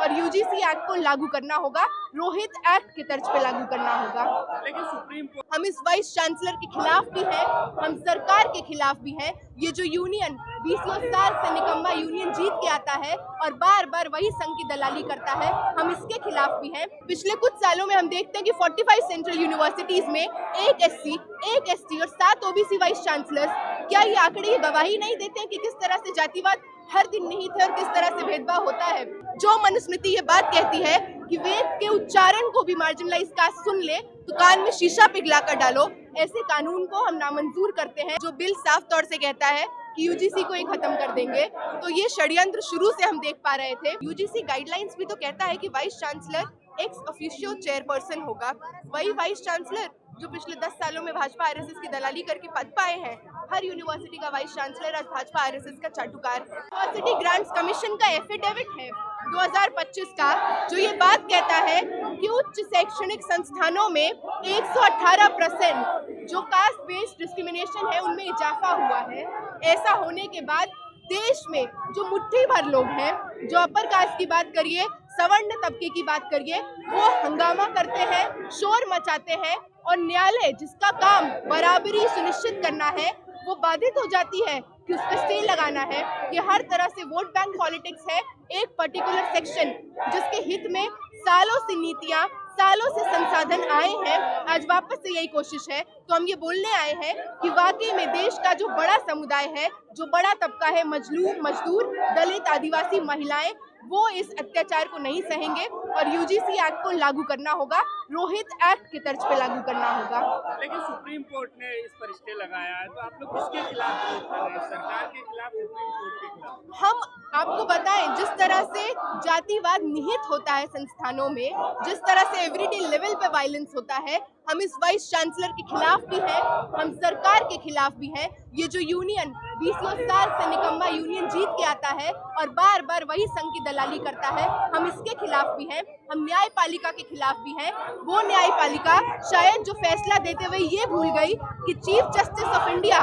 और UGC act को लागू करना होगा, रोहित एक्ट के तर्ज पे लागू करना होगा। लेकिन सुप्रीम कोर्ट हम इस वाइस चांसलर के खिलाफ भी हैं, हम सरकार के खिलाफ भी हैं। ये जो यूनियन 20 साल से निकम्मा यूनियन जीत के आता है और बार बार वही संघ की दलाली करता है, हम इसके खिलाफ भी हैं। पिछले कुछ सालों में हम देखते हैं कि 45 सेंट्रल यूनिवर्सिटीज में एक एससी, एक एसटी और 7 ओबीसी वाइस चांसलर्स, क्या ये आंकड़े गवाही नहीं देते हैं कि किस तरह से जातिवाद हर दिन नहीं थे और किस तरह से भेदभाव होता है? जो मनुस्मृति ये बात कहती है कि वेद के उच्चारण को भी मार्जिनलाइज कास्ट सुन ले तो कान में शीशा पिघला कर डालो, ऐसे कानून को हम नामंजूर करते हैं। जो बिल साफ तौर से कहता है कि यूजीसी को ही खत्म कर देंगे, तो ये षड्यंत्र शुरू से हम देख पा रहे थे। यूजीसी गाइडलाइंस भी तो कहता है कि vice chancellor ex officio chairperson होगा। वही वाइस चांसलर जो पिछले 10 सालों में भाजपा आरएसएस की दलाली करके पद पाए हैं। हर यूनिवर्सिटी का वाइस चांसलर आज भाजपा आरएसएस का चाटुकार है। यूनिवर्सिटी ग्रांट्स कमीशन का एफिडेविट है 2025 का, जो ये बात कहता है कि उच्च शैक्षणिक संस्थानों में 118% जो कास्ट बेस्ड डिस्क्रिमिनेशन है उनमें इजाफा हुआ है। ऐसा होने के बाद देश में जो मुट्ठी भर लोग हैं, जो अपर कास्ट की बात करिए, सवर्ण तबके की बात करिए, वो हंगामा करते हैं, शोर मचाते हैं और न्यायालय जिसका काम बराबरी सुनिश्चित करना है वो बाधित हो जाती है कि उस पर स्टे लगाना है। कि हर तरह से वोट बैंक पॉलिटिक्स है। एक पर्टिकुलर सेक्शन जिसके हित में सालों से नीतियां, सालों से संसाधन आए हैं, आज वापस से यही कोशिश है। तो हम ये बोलने आए हैं कि वाकई में देश का जो बड़ा समुदाय है, जो बड़ा तबका है, मजलूम, मजदूर, दलित, आदिवासी, महिलाएं, वो इस अत्याचार को नहीं सहेंगे और यूजीसी एक्ट को लागू करना होगा, रोहित एक्ट के तर्ज पे लागू करना होगा। लेकिन सुप्रीम कोर्ट ने इस पर स्टे लगाया है, तो आप लोग किसके खिलाफ वोट कर रहे हैं? सरकार के खिलाफ, सुप्रीम कोर्ट के खिलाफ? हम आपको बताएं, जिस तरह से जातिवाद निहित होता है संस्थानों में, जिस तरह से एवरीडे लेवल पे वायलेंस होता है, हम इस वाइस चांसलर के खिलाफ भी हैं, हम सरकार के खिलाफ भी हैं। ये जो यूनियन 20 साल से निकम्मा यूनियन जीत के आता है और बार बार वही संघ की दलाली करता है, हम इसके खिलाफ भी हैं। हम न्यायपालिका के खिलाफ भी हैं। वो न्यायपालिका शायद जो फैसला देते हुए ये भूल गई कि chief justice of India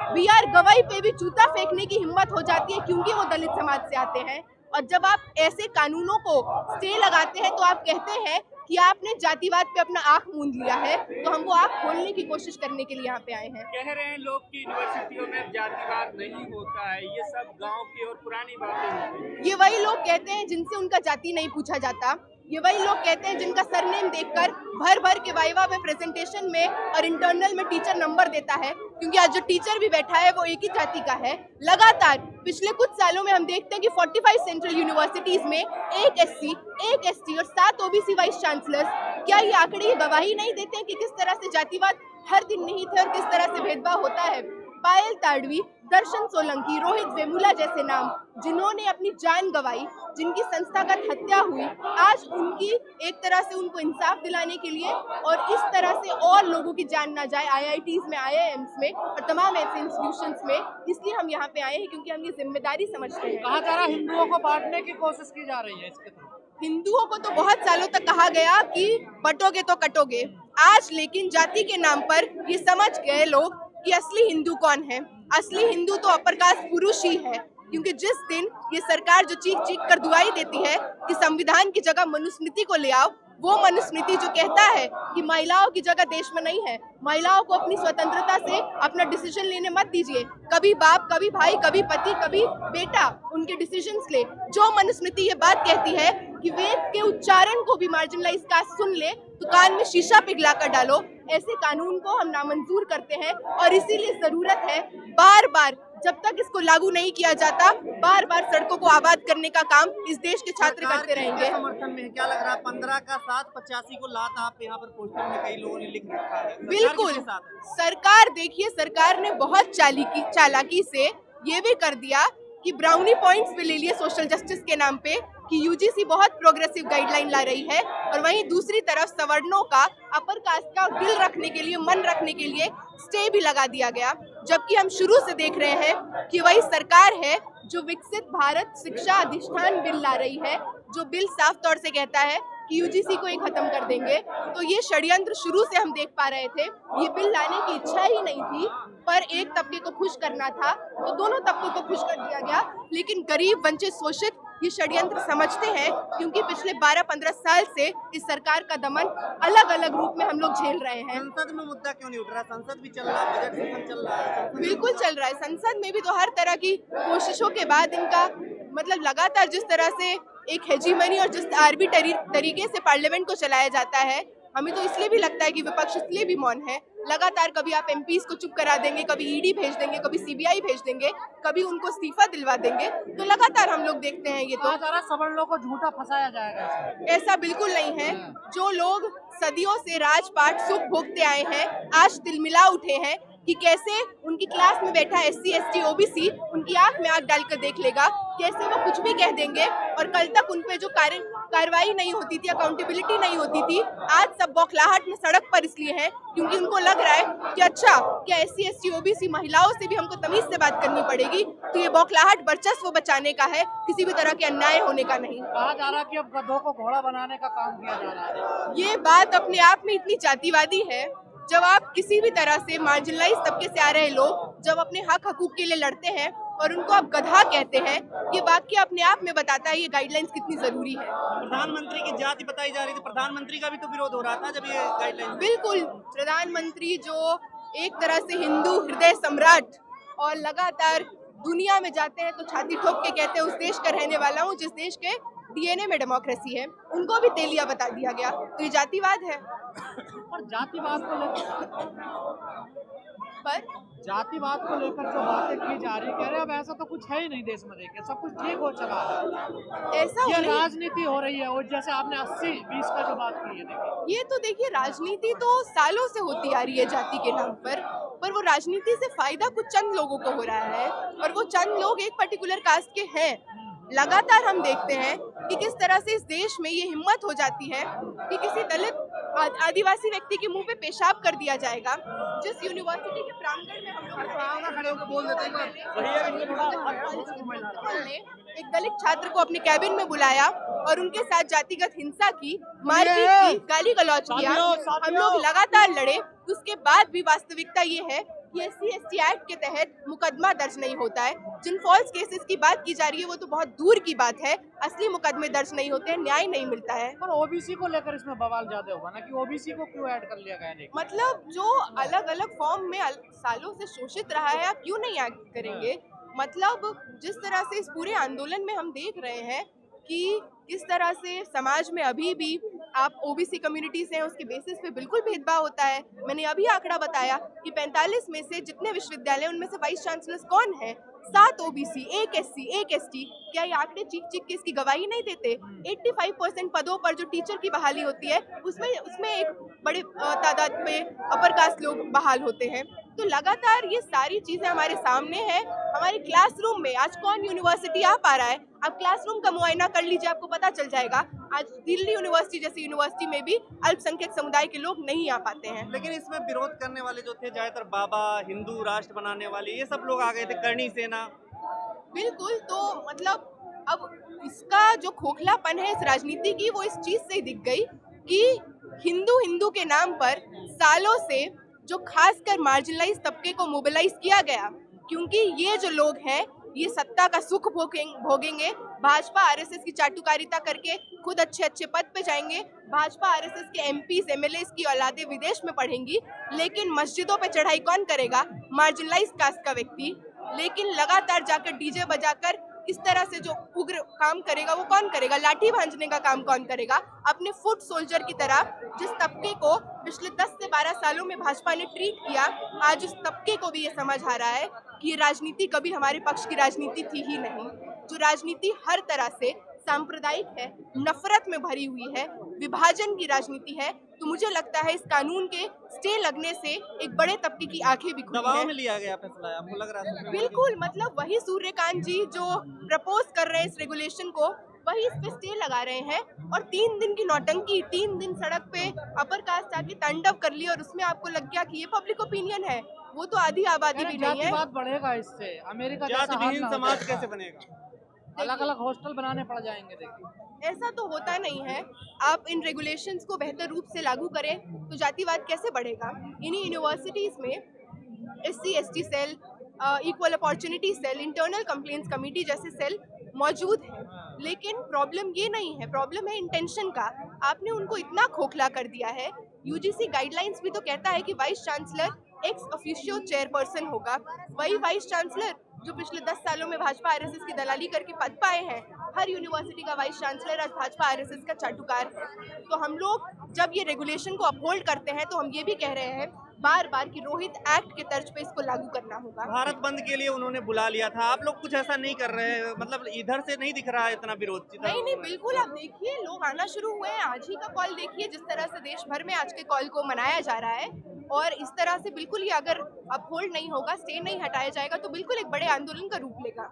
BR गवाई पे भी जूता फेंकने की हिम्मत हो जाती है क्योंकि वो दलित समाज से आते हैं। और जब आप ऐसे कानूनों को स्टे लगाते हैं तो आप कहते हैं कि आपने जातिवाद पे अपना आंख मूंद लिया है, तो हम वो आंख खोलने की कोशिश करने के लिए यहाँ पे आए हैं। कह रहे हैं लोग कि यूनिवर्सिटियों में जातिवाद नहीं होता है, ये सब गांव की और पुरानी बातें होती हैं। ये वही लोग कहते हैं जिनसे उनका जाति नहीं पूछा जाता। ये वही लोग कहते हैं जिनका सरनेम देखकर भर भर के वाइवा में, प्रेजेंटेशन में और इंटरनल में टीचर नंबर देता है, क्योंकि आज जो टीचर भी बैठा है वो एक ही जाति का है। लगातार पिछले कुछ सालों में हम देखते हैं कि 45 सेंट्रल यूनिवर्सिटीज में एक एससी, एक एसटी और 7 ओबीसी वाइस चांसलर्स, क्या ये आंकड़े गवाही नहीं देते हैं कि किस तरह से जातिवाद हर दिन नहीं थे और किस तरह से भेदभाव होता है? पायल ताड़वी, दर्शन सोलंकी, रोहित वेमुला जैसे नाम, जिन्होंने अपनी जान गंवाई, जिनकी संस्थागत हत्या हुई, आज उनकी एक तरह से उनको इंसाफ दिलाने के लिए और इस तरह से और लोगों की जान ना जाए IITs में, IIMs में और तमाम ऐसे इंस्टीट्यूशंस में, इसलिए हम यहाँ पे आए हैं क्योंकि हम ये जिम्मेदारी समझते हैं। कहा जा रहा है हिंदुओं को बांटने की कोशिश की जा रही है इसके थ्रू। हिंदुओं को तो बहुत सालों तक कहा गया कि बटोगे तो कटोगे। आज लेकिन जाति के नाम पर ये समझ गए लोग कि असली हिंदू कौन है। असली हिंदू तो अपर कास्ट पुरुष ही है, क्योंकि जिस दिन ये सरकार जो चीख चीख कर दुआई देती है कि संविधान की जगह मनुस्मृति को ले आओ, वो मनुस्मृति जो कहता है कि महिलाओं की जगह देश में नहीं है, महिलाओं को अपनी स्वतंत्रता से अपना डिसीजन लेने मत दीजिए। कभी बाप, कभी भाई, कभी पति, कभी बेटा उनके डिसीजंस ले। जो मनुस्मृति ये बात कहती है कि वेद के उच्चारण को भी मार्जिनलाइज कास्ट सुन ले तो कान में शीशा पिघला कर डालो, ऐसे कानून को हम नामंजूर करते हैं। और इसीलिए जरूरत है बार बार, जब तक इसको लागू नहीं किया जाता, बार बार सड़कों को आबाद करने का काम इस देश के छात्र करते रहेंगे। समर्थन में क्या लग रहा है? 15 का 7, 85 को लात आप यहाँ पर पोस्टर में कई लोगों ने लिख रखा है। बिल्कुल, सरकार देखिए, सरकार ने बहुत चालाकी से ये भी कर दिया कि ब्राउनी पॉइंट्स पे ले लिए सोशल जस्टिस के नाम पे कि यूजीसी बहुत प्रोग्रेसिव गाइडलाइन ला रही है, और वहीं दूसरी तरफ सवर्णों का, अपर कास्ट का दिल रखने के लिए, मन रखने के लिए स्टे भी लगा दिया गया। जबकि हम शुरू से देख रहे हैं कि वही सरकार है जो विकसित भारत शिक्षा अधिष्ठान बिल ला रही है, जो बिल साफ तौर से कहता है कि यूजीसी को ही खत्म कर देंगे। तो ये षड्यंत्र शुरू से हम देख पा रहे थे। ये बिल लाने की इच्छा ही नहीं थी, पर एक तबके को खुश करना था तो दोनों तबकों को खुश कर दिया गया। लेकिन गरीब, वंचित, शोषित ये षड्यंत्र समझते हैं, क्योंकि पिछले 12-15 साल से इस सरकार का दमन अलग अलग रूप में हम लोग झेल रहे हैं। संसद में मुद्दा क्यों नहीं उठ रहा? संसद भी चल रहा है, बजट सेशन चल रहा है। बिल्कुल चल रहा है। संसद में भी तो हर तरह की कोशिशों के बाद इनका मतलब लगातार जिस तरह से एक हेजीमनी और जिस आर्बिट्ररी तरीके से पार्लियामेंट को चलाया जाता है, हमें तो इसलिए भी लगता है कि विपक्ष इसलिए भी मौन है। लगातार कभी आप एमपीज को चुप करा देंगे, कभी ईडी भेज देंगे, कभी सीबीआई भेज देंगे, कभी उनको इस्तीफा दिलवा देंगे, तो लगातार हम लोग देखते हैं। ये तो सवर्णों को झूठा फंसाया जाएगा। ऐसा बिल्कुल नहीं है। जो लोग सदियों से राजपाट सुख भोगते आए हैं, आज तिलमिला उठे हैं कि कैसे उनकी क्लास में बैठा SC ST OBC उनकी आंख में आंख डालकर देख लेगा, कैसे वो कुछ भी कह देंगे और कल तक उन पे जो कार्रवाई नहीं होती थी, अकाउंटेबिलिटी नहीं होती थी, आज सब बौखलाहट में सड़क पर इसलिए हैं क्योंकि उनको लग रहा है कि अच्छा क्या SC ST OBC महिलाओं से भी हमको तमीज से बात करनी पड़ेगी। तो ये बौखलाहट वर्चस्व बचाने का है, किसी भी तरह के अन्याय होने का नहीं। कहा जा रहा है कि अब गधों को घोड़ा बनाने का काम किया जा रहा है। ये बात अपने आप में इतनी जातिवादी है। जब आप किसी भी तरह से मार्जिनलाइज तबके से आ रहे लोग जब अपने हक हकूक के लिए लड़ते हैं और उनको आप गधा कहते हैं, ये वाक्य अपने आप में बताता है ये गाइडलाइंस कितनी जरूरी है। प्रधानमंत्री की जाति बताई जा रही थी, प्रधानमंत्री का भी तो विरोध हो रहा था जब ये गाइडलाइन। बिल्कुल, प्रधानमंत्री जो एक तरह से हिंदू हृदय सम्राट और लगातार दुनिया में जाते हैं तो छाती ठोक के कहते हैं उस देश का रहने वाला हूँ जिस देश के DNA में डेमोक्रेसी है, उनको भी तेलिया बता दिया गया। तो ये जातिवाद है। पर जातिवाद को लेकर जो बातें की जा रही, कह रहे अब ऐसा तो कुछ है ही नहीं देश में, देखिए सब कुछ ठीक हो चला है। ऐसा ये राजनीति हो रही है, और जैसे आपने 80-20 का जो बात की है, देखिए ये तो देखिए राजनीति तो सालों से होती आ रही है जाति के नाम पर वो राजनीति से फायदा कुछ चंद लोगों को हो रहा है और वो चंद लोग एक पर्टिकुलर कास्ट के हैं। लगातार हम देखते हैं कि किस तरह से इस देश में ये हिम्मत हो जाती है कि किसी दलित आदिवासी व्यक्ति के मुंह पे पेशाब कर दिया जाएगा। जिस यूनिवर्सिटी के प्रांगण में हम लोग ने एक दलित छात्र को अपने कैबिन में बुलाया और उनके साथ जातिगत हिंसा की, मारपीट की, गाली गलौज किया, हम लोग लगातार लड़े। उसके बाद भी वास्तविकता ये है कि SC ST एक्ट के तहत मुकदमा दर्ज नहीं होता है। जिन फॉल्स केसेस की बात की जा रही है वो तो बहुत दूर की बात है, असली मुकदमे दर्ज नहीं होते हैं, न्याय नहीं मिलता है। पर OBC को लेकर इसमें बवाल ज्यादा होगा ना कि OBC को क्यों ऐड कर लिया गया है? मतलब जो अलग अलग फॉर्म में सालों से शोषित रहा है, आप क्यों नहीं ऐड करेंगे? मतलब जिस तरह से इस पूरे आंदोलन में हम देख रहे हैं कि किस तरह से समाज में अभी भी आप OBC कम्युनिटीज हैं उसके बेसिस पे बिल्कुल भेदभाव होता है। मैंने अभी आंकड़ा बताया कि 45 में से जितने विश्वविद्यालय उनमें से वाइस चांसलर्स कौन है? 7 OBC, 1 SC, 1 ST। क्या ये आंकड़े चीख के इसकी गवाही नहीं देते? 85% पदों पर जो टीचर की बहाली होती है उसमें एक बड़े तादाद पे अपर कास्ट लोग बहाल होते हैं। तो लगातार ये सारी चीजें हमारे सामने हैं। हमारे क्लासरूम में आज कौन यूनिवर्सिटी आ पा रहा है? आप क्लासरूम का मुआयना कर लीजिए, आपको पता चल जाएगा। आज दिल्ली यूनिवर्सिटी जैसी यूनिवर्सिटी में भी अल्पसंख्यक समुदाय के लोग नहीं आ पाते हैं। लेकिन इसमें विरोध करने वाले जो थे ज्यादातर बाबा, हिंदू राष्ट्र बनाने वाले, ये सब लोग आ गए थे, करणी सेना। बिल्कुल, तो मतलब अब इसका जो खोखलापन है इस राजनीति की वो इस चीज से दिख गई कि हिंदू के नाम पर सालों से जो खासकर मार्जिनलाइज तबके को मोबिलाइज किया गया, क्योंकि ये जो लोग हैं ये सत्ता का सुख भोगेंगे, भाजपा RSS की चाटुकारिता करके खुद अच्छे पद पे जाएंगे, भाजपा RSS के MPs MLAs की औलादे विदेश में पढ़ेंगी, लेकिन मस्जिदों पे चढ़ाई कौन करेगा? मार्जिनलाइज कास्ट का व्यक्ति। लेकिन लगातार जाकर डीजे बजाकर इस तरह से जो उग्र काम करेगा वो कौन करेगा? लाठी भांजने का काम कौन करेगा? अपने फुट सोल्जर की तरह जिस तबके को पिछले 10 से 12 सालों में भाजपा ने ट्रीट किया, आज उस तबके को भी ये समझ आ रहा है कि ये राजनीति कभी हमारे पक्ष की राजनीति थी ही नहीं। जो राजनीति हर तरह से सांप्रदायिक है, नफरत में भरी हुई है, विभाजन की राजनीति है। तो मुझे लगता है इस कानून के स्टे लगने से एक बड़े तबके की आंखें भी खुली दबाव हैं। में लिया गया फैसला, आपको लग रहा है? बिल्कुल, मतलब वही सूर्यकांत जी जो प्रपोज कर रहे हैं इस रेगुलेशन को, वही इस पे स्टे लगा रहे हैं। और 3 दिन की नौटंकी, 3 दिन सड़क पे अपर कास्ट आके तांडव कर ली और उसमें आपको लग गया कि ये पब्लिक ओपिनियन है। वो तो आधी आबादी भी नहीं है। जातिवाद बढ़ेगा इससे, अमेरिका जैसा हाल जातिहीन ना हो समाज जाए। कैसे बनेगा? अलग अलग हॉस्टल बनाने पड़ जाएंगे। देखिए ऐसा तो होता नहीं है। आप इन रेगुलेशंस को बेहतर रूप से लागू करें तो जातिवाद कैसे बढ़ेगा? इन्हीं यूनिवर्सिटीज में SC ST cell, equal opportunity cell, internal complaints committee जैसे सेल मौजूद है। लेकिन प्रॉब्लम ये नहीं है, प्रॉब्लम है इंटेंशन का। आपने उनको इतना खोखला कर दिया है। यूजीसी गाइडलाइंस भी तो कहता है कि vice chancellor ex officio chairperson होगा। वही वाइस चांसलर जो पिछले 10 सालों में भाजपा आरएसएस की दलाली करके पद पाए हैं। हर यूनिवर्सिटी का वाइस चांसलर आज भाजपा आरएसएस का चाटुकार है। तो हम लोग जब ये रेगुलेशन को अपहोल्ड करते हैं तो हम ये भी कह रहे हैं बार बार कि रोहित एक्ट के तर्ज पे इसको लागू करना होगा। भारत बंद के लिए उन्होंने बुला लिया था, आप लोग कुछ ऐसा नहीं कर रहे हैं, मतलब इधर से नहीं दिख रहा है इतना विरोध। नहीं, बिल्कुल आप देखिए लोग आना शुरू हुए हैं। आज ही का कॉल देखिए, जिस तरह से देश भर में आज के कॉल को मनाया जा रहा है, और इस तरह से बिल्कुल ही अगर अपहोल्ड नहीं होगा, स्टे नहीं हटाया जाएगा तो बिल्कुल एक बड़े आंदोलन का रूप लेगा।